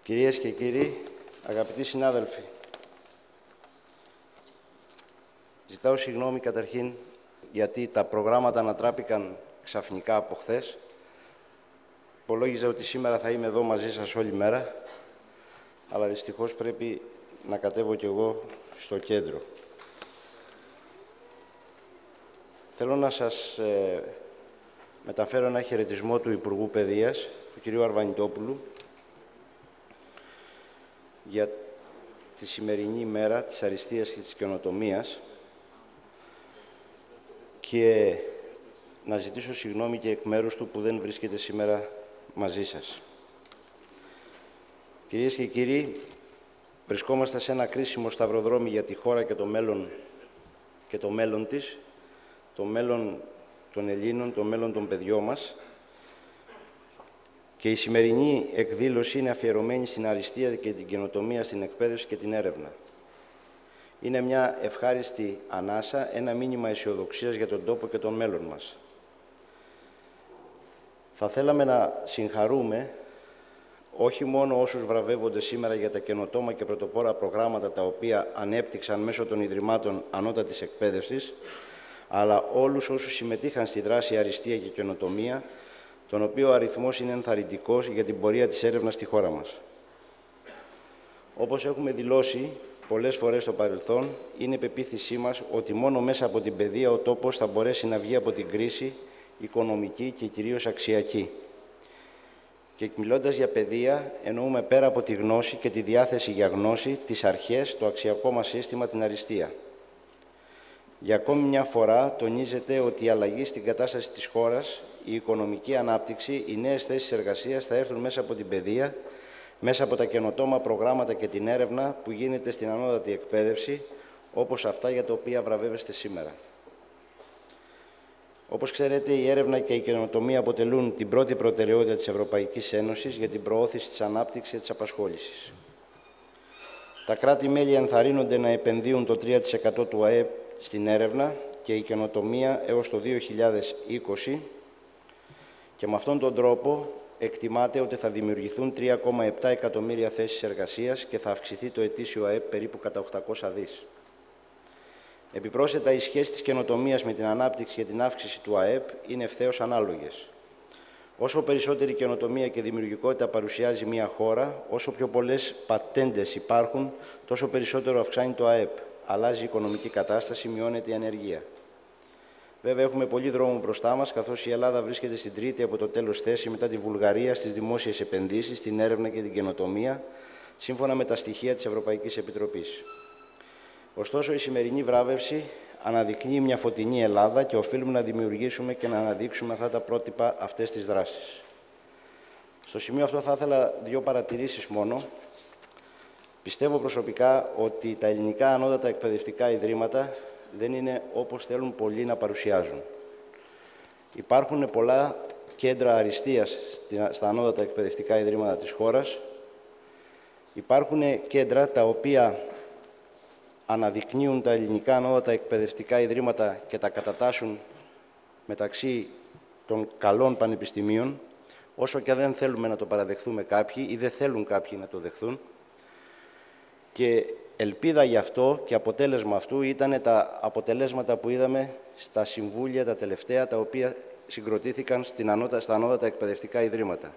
Κυρίες και κύριοι, αγαπητοί συνάδελφοι, ζητάω συγγνώμη καταρχήν γιατί τα προγράμματα ανατράπηκαν ξαφνικά από χθες. Υπολόγιζα ότι σήμερα θα είμαι εδώ μαζί σας όλη μέρα, αλλά δυστυχώς πρέπει να κατέβω κι εγώ στο κέντρο. Θέλω να σας μεταφέρω ένα χαιρετισμό του Υπουργού Παιδείας, του κ. Αρβανιτόπουλου, για τη σημερινή ημέρα της αριστείας και της καινοτομίας και να ζητήσω συγγνώμη και εκ μέρους του που δεν βρίσκεται σήμερα μαζί σας. Κυρίες και κύριοι, βρισκόμαστε σε ένα κρίσιμο σταυροδρόμι για τη χώρα και το μέλλον της, το μέλλον των Ελλήνων, το μέλλον των παιδιών μας. Και η σημερινή εκδήλωση είναι αφιερωμένη στην αριστεία και την καινοτομία, στην εκπαίδευση και την έρευνα. Είναι μια ευχάριστη ανάσα, ένα μήνυμα αισιοδοξίας για τον τόπο και τον μέλλον μας. Θα θέλαμε να συγχαρούμε όχι μόνο όσους βραβεύονται σήμερα για τα καινοτόμα και πρωτοπόρα προγράμματα τα οποία ανέπτυξαν μέσω των Ιδρυμάτων Ανώτατης Εκπαίδευσης, αλλά όλους όσους συμμετείχαν στη δράση αριστεία και καινοτομία, τον οποίο ο αριθμός είναι ενθαρρυντικός για την πορεία της έρευνας στη χώρα μας. Όπως έχουμε δηλώσει πολλές φορές στο παρελθόν, είναι πεποίθησή μας ότι μόνο μέσα από την παιδεία ο τόπος θα μπορέσει να βγει από την κρίση οικονομική και κυρίως αξιακή. Και μιλώντας για παιδεία, εννοούμε πέρα από τη γνώση και τη διάθεση για γνώση, τις αρχές, το αξιακό μας σύστημα, την αριστεία. Για ακόμη μια φορά τονίζεται ότι η αλλαγή στην κατάσταση της χώρας, η οικονομική ανάπτυξη, οι νέες θέσεις εργασίας θα έρθουν μέσα από την παιδεία, μέσα από τα καινοτόμα προγράμματα και την έρευνα που γίνεται στην ανώτατη εκπαίδευση, όπως αυτά για τα οποία βραβεύεστε σήμερα. Όπως ξέρετε, η έρευνα και η καινοτομία αποτελούν την πρώτη προτεραιότητα της Ευρωπαϊκής Ένωσης για την προώθηση της ανάπτυξης και της απασχόλησης. Τα κράτη-μέλη ενθαρρύνονται να επενδύουν το 3% του ΑΕΠ στην έρευνα και η καινοτομία έως το 2020 και με αυτόν τον τρόπο εκτιμάται ότι θα δημιουργηθούν 3,7 εκατομμύρια θέσεις εργασίας και θα αυξηθεί το ετήσιο ΑΕΠ περίπου κατά 800 δις. Επιπρόσθετα, οι σχέσεις της καινοτομίας με την ανάπτυξη και την αύξηση του ΑΕΠ είναι ευθέως ανάλογες. Όσο περισσότερη καινοτομία και δημιουργικότητα παρουσιάζει μια χώρα, όσο πιο πολλές πατέντες υπάρχουν, τόσο περισσότερο αυξάνει το ΑΕΠ. Αλλάζει η οικονομική κατάσταση, μειώνεται η ανεργία. Βέβαια, έχουμε πολύ δρόμο μπροστά μας, καθώς η Ελλάδα βρίσκεται στην τρίτη από το τέλος θέση μετά τη Βουλγαρία στις δημόσιες επενδύσεις, στην έρευνα και την καινοτομία, σύμφωνα με τα στοιχεία της Ευρωπαϊκής Επιτροπής. Ωστόσο, η σημερινή βράβευση αναδεικνύει μια φωτεινή Ελλάδα και οφείλουμε να δημιουργήσουμε και να αναδείξουμε αυτά τα πρότυπα, αυτές τις δράσεις. Στο σημείο αυτό θα ήθελα δύο παρατηρήσεις μόνο. Πιστεύω προσωπικά ότι τα ελληνικά ανώτατα εκπαιδευτικά ιδρύματα δεν είναι όπως θέλουν πολλοί να παρουσιάζουν. Υπάρχουν πολλά κέντρα αριστείας στα ανώτατα εκπαιδευτικά ιδρύματα της χώρας. Υπάρχουν κέντρα τα οποία αναδεικνύουν τα ελληνικά ανώτατα εκπαιδευτικά ιδρύματα και τα κατατάσσουν μεταξύ των καλών πανεπιστημίων, όσο και δεν θέλουμε να το παραδεχθούμε κάποιοι ή δεν θέλουν κάποιοι να το δεχθούν. Και ελπίδα γι' αυτό και αποτέλεσμα αυτού ήταν τα αποτελέσματα που είδαμε στα συμβούλια τα τελευταία, τα οποία συγκροτήθηκαν στα ανώτατα εκπαιδευτικά ιδρύματα.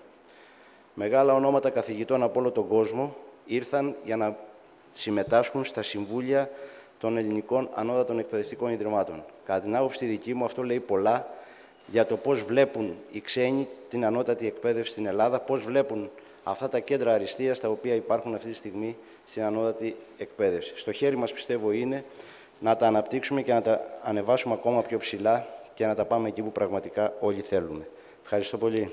Μεγάλα ονόματα καθηγητών από όλο τον κόσμο ήρθαν για να συμμετάσχουν στα συμβούλια των ελληνικών ανώτατων εκπαιδευτικών ιδρυμάτων. Κατά την άποψη τη δική μου, αυτό λέει πολλά για το πώς βλέπουν οι ξένοι την ανώτατη εκπαίδευση στην Ελλάδα, πώς βλέπουν αυτά τα κέντρα αριστείας τα οποία υπάρχουν αυτή τη στιγμή στην ανώτατη εκπαίδευση. Στο χέρι μας, πιστεύω, είναι να τα αναπτύξουμε και να τα ανεβάσουμε ακόμα πιο ψηλά και να τα πάμε εκεί που πραγματικά όλοι θέλουμε. Ευχαριστώ πολύ.